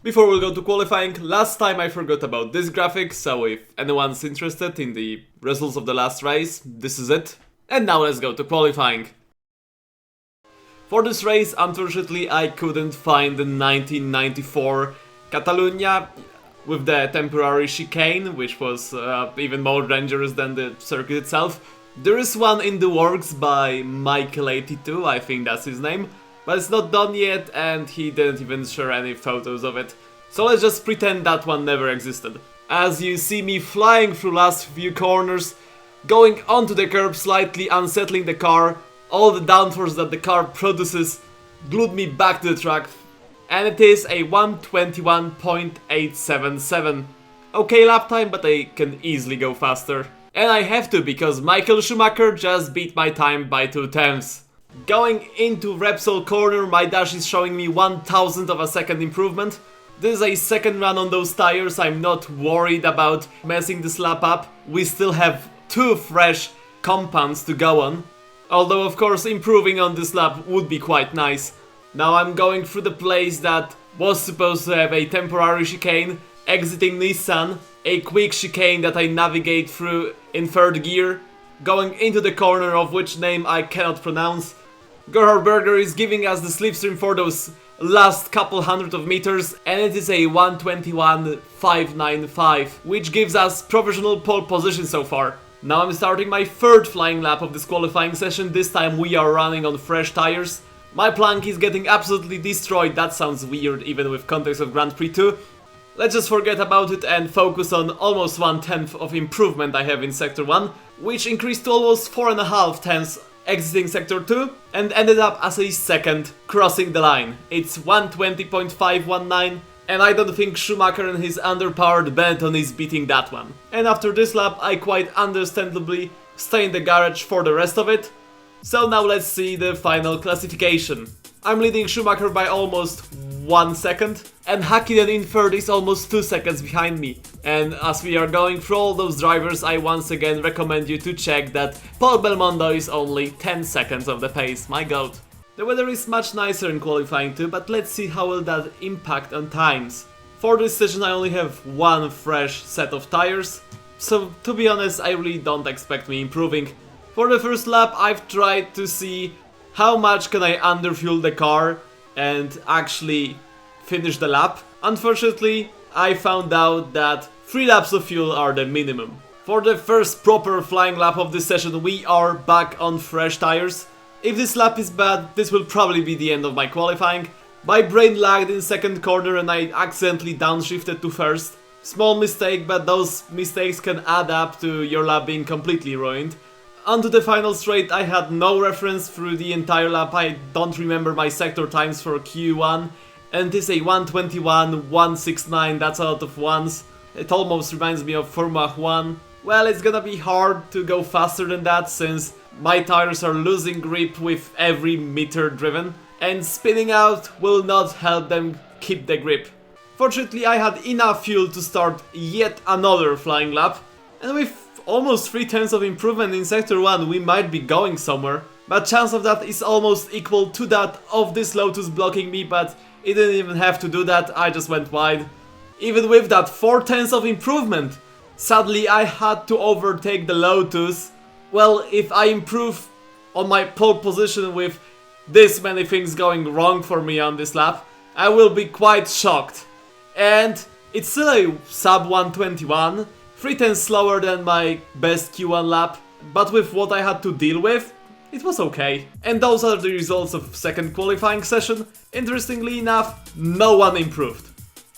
Before we go to qualifying, last time I forgot about this graphic, so if anyone's interested in the results of the last race, this is it. And now let's go to qualifying. For this race, unfortunately, I couldn't find the 1994 Catalunya with the temporary chicane, which was even more dangerous than the circuit itself. There is one in the works by Michael82, I think that's his name, but it's not done yet and he didn't even share any photos of it. So let's just pretend that one never existed. As you see me flying through last few corners, going onto the curb, slightly unsettling the car, all the downforce that the car produces glued me back to the track, and it is a 1:21.877. Okay lap time, but I can easily go faster. And I have to, because Michael Schumacher just beat my time by 2/10. Going into Repsol corner, my dash is showing me 1/1000 of a second improvement. This is a second run on those tires, I'm not worried about messing this lap up. We still have 2 fresh compounds to go on. Although of course improving on this lap would be quite nice. Now I'm going through the place that was supposed to have a temporary chicane, exiting Nissan, a quick chicane that I navigate through in 3rd gear, going into the corner of which name I cannot pronounce. Gerhard Berger is giving us the slipstream for those last couple hundred of meters, and it is a 1:21.595, which gives us provisional pole position so far. Now I'm starting my 3rd flying lap of this qualifying session. This time we are running on fresh tires. My plank is getting absolutely destroyed. That sounds weird even with context of Grand Prix 2. Let's just forget about it and focus on almost 1/10 of improvement I have in Sector 1, which increased to almost 4.5 tenths exiting Sector 2 and ended up as a second crossing the line. It's 1:20.519. And I don't think Schumacher and his underpowered Benetton is beating that one. And after this lap, I quite understandably stay in the garage for the rest of it. So now let's see the final classification. I'm leading Schumacher by almost 1 second, and Hakkinen in 3rd is almost 2 seconds behind me. And as we are going through all those drivers, I once again recommend you to check that Paul Belmondo is only 10 seconds of the pace, my god. The weather is much nicer in qualifying too, but let's see how will that impact on times. For this session I only have 1 fresh set of tires, so to be honest I really don't expect me improving. For the first lap I've tried to see how much can I underfuel the car and actually finish the lap. Unfortunately I found out that 3 laps of fuel are the minimum. For the first proper flying lap of this session we are back on fresh tires. If this lap is bad, this will probably be the end of my qualifying. My brain lagged in 2nd corner and I accidentally downshifted to 1st. Small mistake, but those mistakes can add up to your lap being completely ruined. Onto the final straight, I had no reference through the entire lap. I don't remember my sector times for Q1. And this is a 1:21.169, that's a lot of ones. It almost reminds me of Formula 1. Well, it's gonna be hard to go faster than that since my tires are losing grip with every meter driven, and spinning out will not help them keep the grip. Fortunately, I had enough fuel to start yet another flying lap, and with almost 3/10 of improvement in Sector 1 we might be going somewhere. But chance of that is almost equal to that of this Lotus blocking me, but it didn't even have to do that, I just went wide. Even with that 4/10 of improvement, sadly I had to overtake the Lotus. Well, if I improve on my pole position with this many things going wrong for me on this lap, I will be quite shocked. And it's still a sub 1:21, 3/10 slower than my best Q1 lap, but with what I had to deal with, it was okay. And those are the results of 2nd qualifying session. Interestingly enough, no one improved.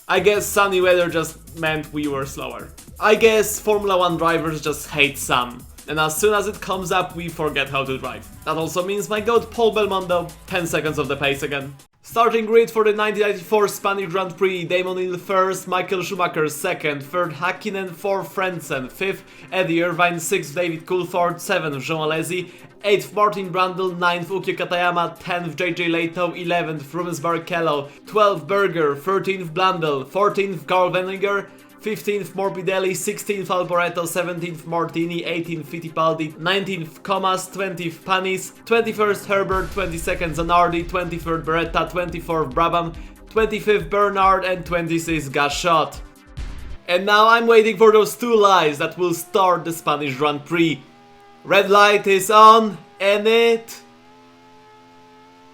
I guess sunny weather just meant we were slower. I guess Formula 1 drivers just hate sun. And as soon as it comes up, we forget how to drive. That also means my goat Paul Belmondo, 10 seconds of the pace again. Starting grid for the 1994 Spanish Grand Prix, Damon in 1st, Michael Schumacher 2nd, 3rd Hakkinen, 4th Frentzen, 5th Eddie Irvine, 6th David Coulthard, 7th Jean Alesi, 8th Martin Brundle, 9th Ukyo Katayama, 10th JJ Leto, 11th Rubens Barrichello, 12th Berger, 13th Blundell, 14th Carl Wenninger, 15th Morbidelli, 16th Alboreto, 17th Martini, 18th Fittipaldi, 19th Comas, 20th Panis, 21st Herbert, 22nd Zanardi, 23rd Beretta, 24th Brabham, 25th Bernard and 26th got shot. And now I'm waiting for those two lights that will start the Spanish Grand Prix. Red light is on and it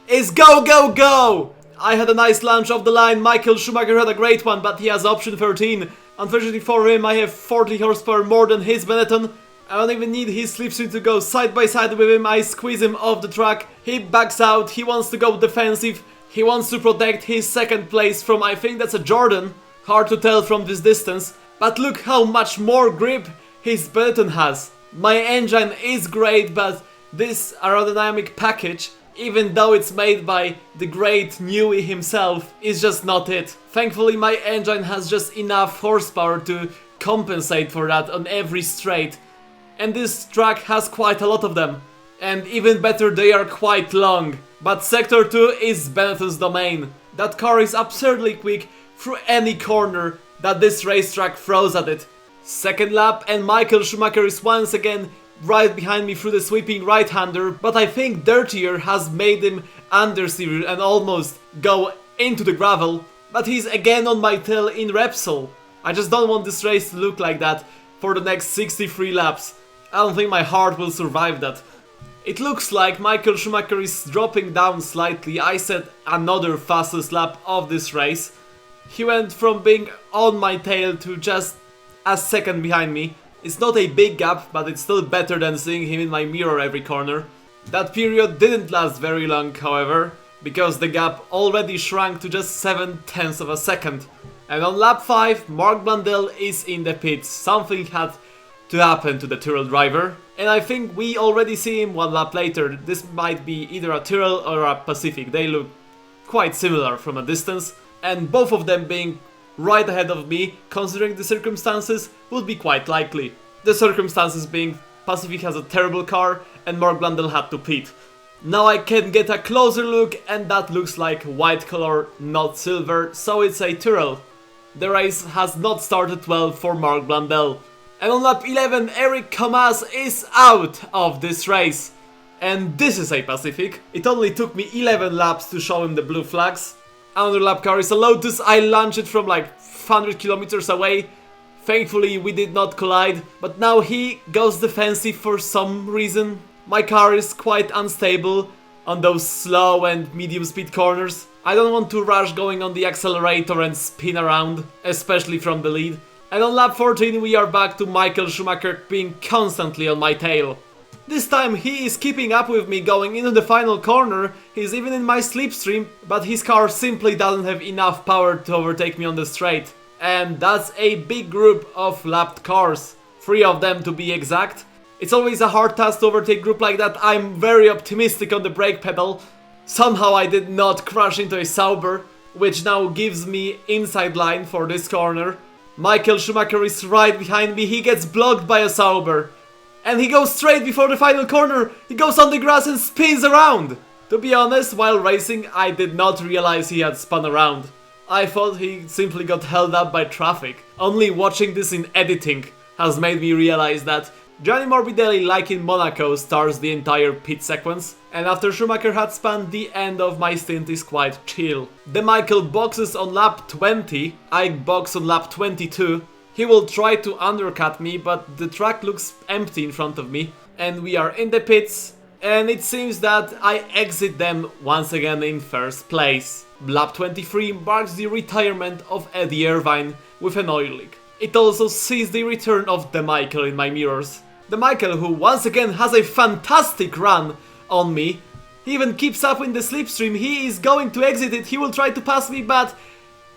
is go go go! I had a nice launch off the line. Michael Schumacher had a great one, but he has option 13. Unfortunately for him, I have 40 horsepower more than his Benetton. I don't even need his slipstream to go side by side with him. I squeeze him off the track. He backs out. He wants to go defensive. He wants to protect his second place from, I think that's a Jordan. Hard to tell from this distance. But look how much more grip his Benetton has. My engine is great, but this aerodynamic package, even though it's made by the great Newey himself, is just not it. Thankfully my engine has just enough horsepower to compensate for that on every straight. And this track has quite a lot of them. And even better, they are quite long. But Sector 2 is Benetton's domain. That car is absurdly quick through any corner that this racetrack throws at it. Second lap and Michael Schumacher is once again right behind me through the sweeping right-hander, but I think Dirtier has made him understeer and almost go into the gravel, but he's again on my tail in Repsol. I just don't want this race to look like that for the next 63 laps. I don't think my heart will survive that. It looks like Michael Schumacher is dropping down slightly. I set another fastest lap of this race. He went from being on my tail to just a second behind me. It's not a big gap, but it's still better than seeing him in my mirror every corner. That period didn't last very long, however, because the gap already shrank to just 7/10 of a second. And on lap 5, Marc Blandel is in the pits. Something had to happen to the Tyrrell driver, and I think we already see him one lap later. This might be either a Tyrrell or a Pacific. They look quite similar from a distance, and both of them being right ahead of me, considering the circumstances, would be quite likely. The circumstances being Pacific has a terrible car and Marc Blandel had to pit. Now I can get a closer look and that looks like white color, not silver, so it's a Tyrrell. The race has not started well for Marc Blandel. And on lap 11, Eric Camas is out of this race. And this is a Pacific. It only took me 11 laps to show him the blue flags. Another lap car is a Lotus. I launched it from like 100 kilometers away. Thankfully we did not collide, but now he goes defensive for some reason. My car is quite unstable on those slow and medium speed corners. I don't want to rush going on the accelerator and spin around, especially from the lead. And on lap 14 we are back to Michael Schumacher being constantly on my tail. This time he is keeping up with me going into the final corner. He's even in my slipstream, but his car simply doesn't have enough power to overtake me on the straight. And that's a big group of lapped cars, 3 of them to be exact. It's always a hard task to overtake a group like that. I'm very optimistic on the brake pedal. Somehow I did not crash into a Sauber, which now gives me inside line for this corner. Michael Schumacher is right behind me. He gets blocked by a Sauber. And he goes straight before the final corner. He goes on the grass and spins around. To be honest, while racing, I did not realize he had spun around. I thought he simply got held up by traffic. Only watching this in editing has made me realize that Gianni Morbidelli, like in Monaco, stars the entire pit sequence. And after Schumacher had spun, the end of my stint is quite chill. The Michael boxes on lap 20, I box on lap 22. He will try to undercut me, but the track looks empty in front of me. And we are in the pits, and it seems that I exit them once again in first place. Lap 23 marks the retirement of Eddie Irvine with an oil leak. It also sees the return of the Michael in my mirrors. The Michael, who once again has a fantastic run on me. He even keeps up in the slipstream. He is going to exit it. He will try to pass me, but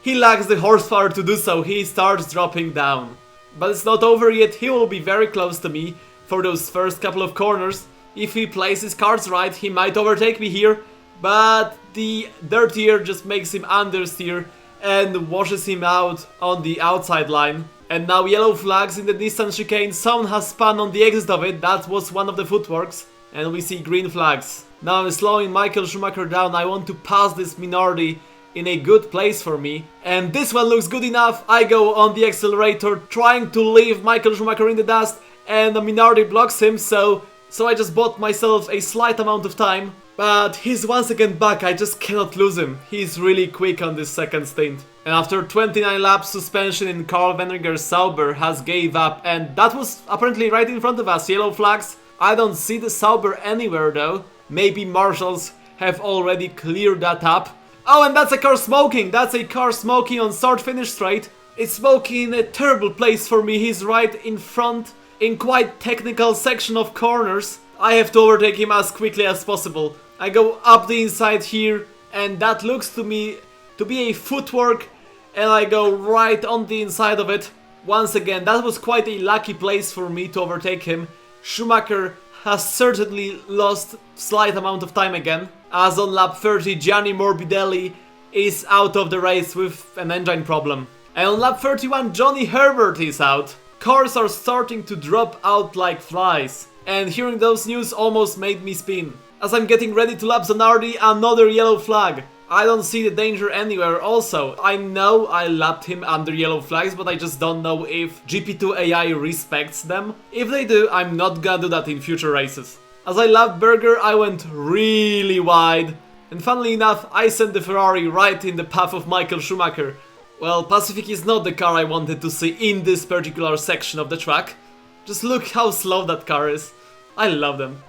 he lacks the horsepower to do so. He starts dropping down. But it's not over yet. He will be very close to me for those first couple of corners. If he plays his cards right, he might overtake me here. But the Dirtier just makes him understeer and washes him out on the outside line. And now yellow flags in the Nissan chicane. Someone has spun on the exit of it. That was one of the footworks. And we see green flags. Now I'm slowing Michael Schumacher down. I want to pass this Minardi in a good place for me. And this one looks good enough. I go on the accelerator trying to leave Michael Schumacher in the dust. And the Minardi blocks him. So I just bought myself a slight amount of time. But he's once again back, I just cannot lose him. He's really quick on this second stint. And after 29 laps, suspension in Carl Venneger's Sauber has gave up, and that was apparently right in front of us, yellow flags. I don't see the Sauber anywhere though. Maybe marshals have already cleared that up. Oh, and that's a car smoking! That's a car smoking on start-finish straight. It's smoking in a terrible place for me. He's right in front, in quite technical section of corners. I have to overtake him as quickly as possible. I go up the inside here, and that looks to me to be a footwork, and I go right on the inside of it. Once again, that was quite a lucky place for me to overtake him. Schumacher has certainly lost slight amount of time again, as on lap 30 Gianni Morbidelli is out of the race with an engine problem. And on lap 31 Johnny Herbert is out. Cars are starting to drop out like flies, and hearing those news almost made me spin. As I'm getting ready to lap Zanardi, another yellow flag. I don't see the danger anywhere also. I know I lapped him under yellow flags, but I just don't know if GP2 AI respects them. If they do, I'm not gonna do that in future races. As I lapped Berger, I went really wide. And funnily enough, I sent the Ferrari right in the path of Michael Schumacher. Well, Pacific is not the car I wanted to see in this particular section of the track. Just look how slow that car is. I love them.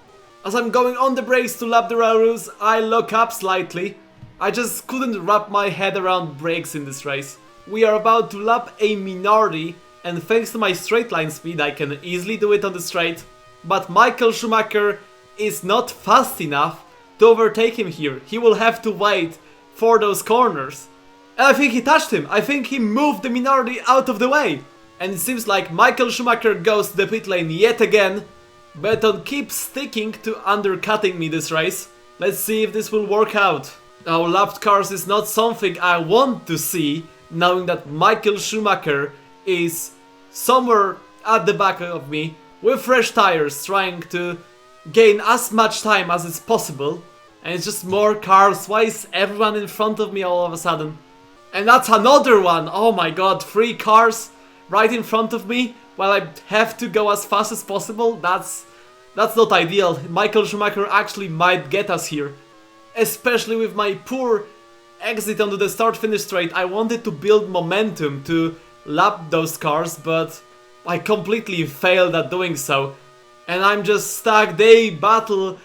As I'm going on the brakes to lap the railroads, I look up slightly. I just couldn't wrap my head around brakes in this race. We are about to lap a Minardi, and thanks to my straight line speed I can easily do it on the straight. But Michael Schumacher is not fast enough to overtake him here. He will have to wait for those corners. And I think he touched him. I think he moved the Minardi out of the way. And it seems like Michael Schumacher goes to the pit lane yet again. Benetton keeps sticking to undercutting me this race. Let's see if this will work out. Now, lapped cars is not something I want to see, knowing that Michael Schumacher is somewhere at the back of me with fresh tires, trying to gain as much time as is possible. And it's just more cars. Why is everyone in front of me all of a sudden? And that's another one! Oh my god, 3 cars right in front of me while I have to go as fast as possible. That's not ideal. Michael Schumacher actually might get us here. Especially with my poor exit onto the start-finish straight. I wanted to build momentum to lap those cars, but I completely failed at doing so. And I'm just stuck. They battle.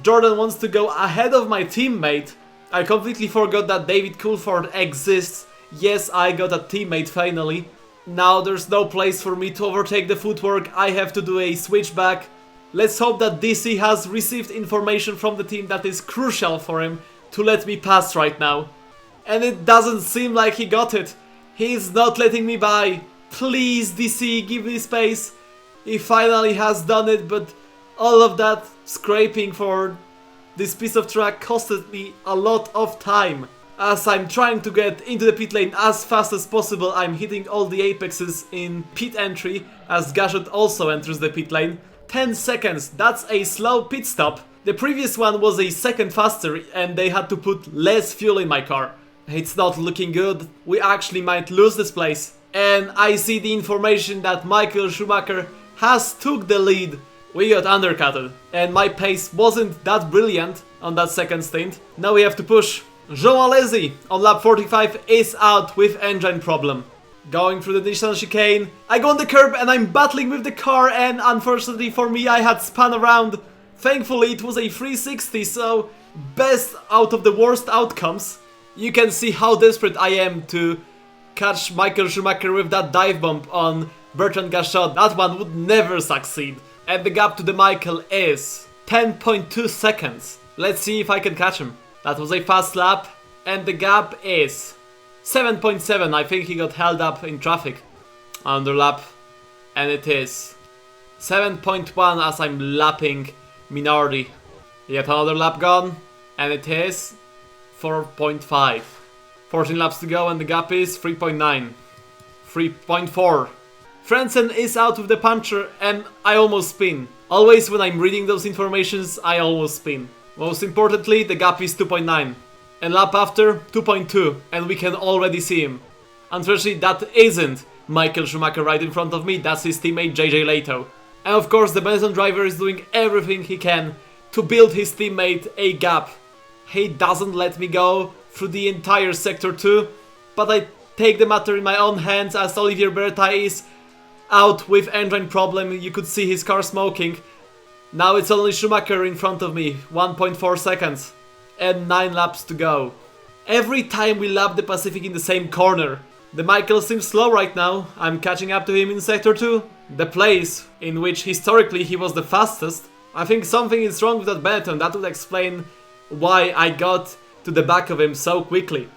Jordan wants to go ahead of my teammate. I completely forgot that David Coulthard exists. Yes, I got a teammate finally. Now there's no place for me to overtake the footwork. I have to do a switchback. Let's hope that DC has received information from the team that is crucial for him to let me pass right now. And it doesn't seem like he got it. He's not letting me by. Please, DC, give me space. He finally has done it, but all of that scraping for this piece of track costed me a lot of time. As I'm trying to get into the pit lane as fast as possible, I'm hitting all the apexes in pit entry, as Gashot also enters the pit lane. 10 seconds, that's a slow pit stop. The previous one was a second faster and they had to put less fuel in my car. It's not looking good. We actually might lose this place. And I see the information that Michael Schumacher has took the lead. We got undercutted and my pace wasn't that brilliant on that second stint. Now we have to push. Jean Alesi on lap 45 is out with engine problem. Going through the Nissan chicane, I go on the curb and I'm battling with the car, and unfortunately for me I had spun around. Thankfully it was a 360, so best out of the worst outcomes. You can see how desperate I am to catch Michael Schumacher with that dive bomb on Bertrand Gachot. That one would never succeed. And the gap to the Michael is 10.2 seconds. Let's see if I can catch him. That was a fast lap, and the gap is 7.7. I think he got held up in traffic under lap, and it is 7.1 as I'm lapping Minardi. Yet another lap gone, and it is 4.5. 14 laps to go and the gap is 3.9. 3.4. Frentzen is out with the puncher and I almost spin. Always when I'm reading those informations, I almost spin. Most importantly, the gap is 2.9. And lap after, 2.2, and we can already see him. Unfortunately, that isn't Michael Schumacher right in front of me, that's his teammate JJ Leto. And of course, the Benetton driver is doing everything he can to build his teammate a gap. He doesn't let me go through the entire sector 2, but I take the matter in my own hands as Olivier Berta is out with engine problem. You could see his car smoking. Now it's only Schumacher in front of me, 1.4 seconds and 9 laps to go. Every time we lap the Pacific in the same corner. The Michael seems slow right now. I'm catching up to him in sector 2, the place in which historically he was the fastest. I think something is wrong with that Benetton. That would explain why I got to the back of him so quickly.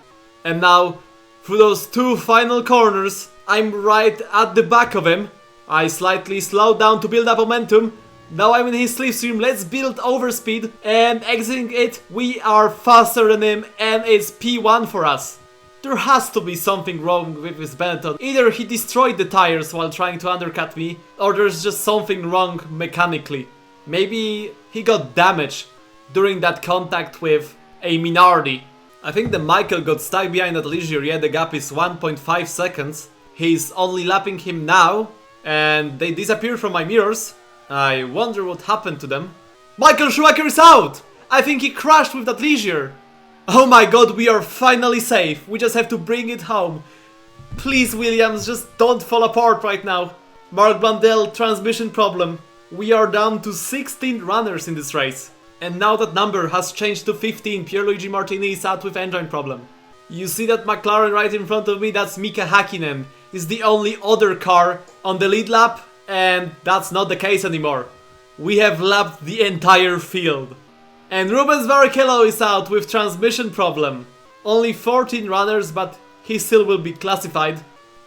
And now, through those 2 final corners, I'm right at the back of him. I slightly slowed down to build up momentum. Now I'm in his slipstream. Let's build overspeed, and exiting it, we are faster than him, and it's P1 for us. There has to be something wrong with this Benetton. Either he destroyed the tires while trying to undercut me, or there's just something wrong mechanically. Maybe he got damaged during that contact with a Minardi. I think the Michael got stuck behind that Ligier. Yeah, the gap is 1.5 seconds. He's only lapping him now, and they disappeared from my mirrors. I wonder what happened to them. Michael Schumacher is out! I think he crashed with that Ligier. Oh my god, we are finally safe. We just have to bring it home. Please, Williams, just don't fall apart right now. Mark Blundell, transmission problem. We are down to 16 runners in this race. And now that number has changed to 15. Pierluigi Martini is out with engine problem. You see that McLaren right in front of me? That's Mika Hakkinen. Is the only other car on the lead lap, and that's not the case anymore. We have lapped the entire field. And Rubens Barrichello is out with transmission problem. Only 14 runners, but he still will be classified.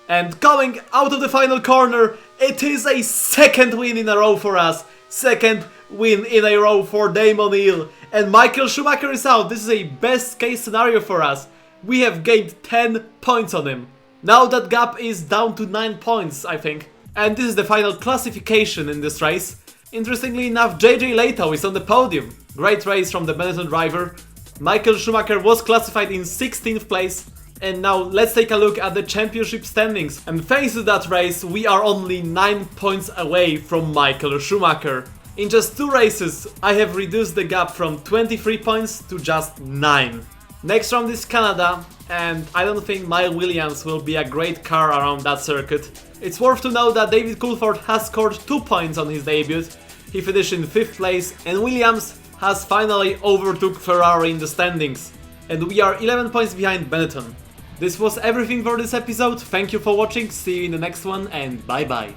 And coming out of the final corner, it is a second win in a row for us. Second win in a row for Damon Hill. And Michael Schumacher is out. This is a best case scenario for us. We have gained 10 points on him. Now that gap is down to 9 points, I think. And this is the final classification in this race. Interestingly enough, JJ Leto is on the podium. Great race from the Benetton driver. Michael Schumacher was classified in 16th place. And now let's take a look at the championship standings. And thanks to that race, we are only 9 points away from Michael Schumacher. In just 2 races, I have reduced the gap from 23 points to just 9. Next round is Canada, and I don't think Mile Williams will be a great car around that circuit. It's worth to know that David Coulthard has scored 2 points on his debut. He finished in 5th place, and Williams has finally overtook Ferrari in the standings. And we are 11 points behind Benetton. This was everything for this episode. Thank you for watching, see you in the next one, and bye bye.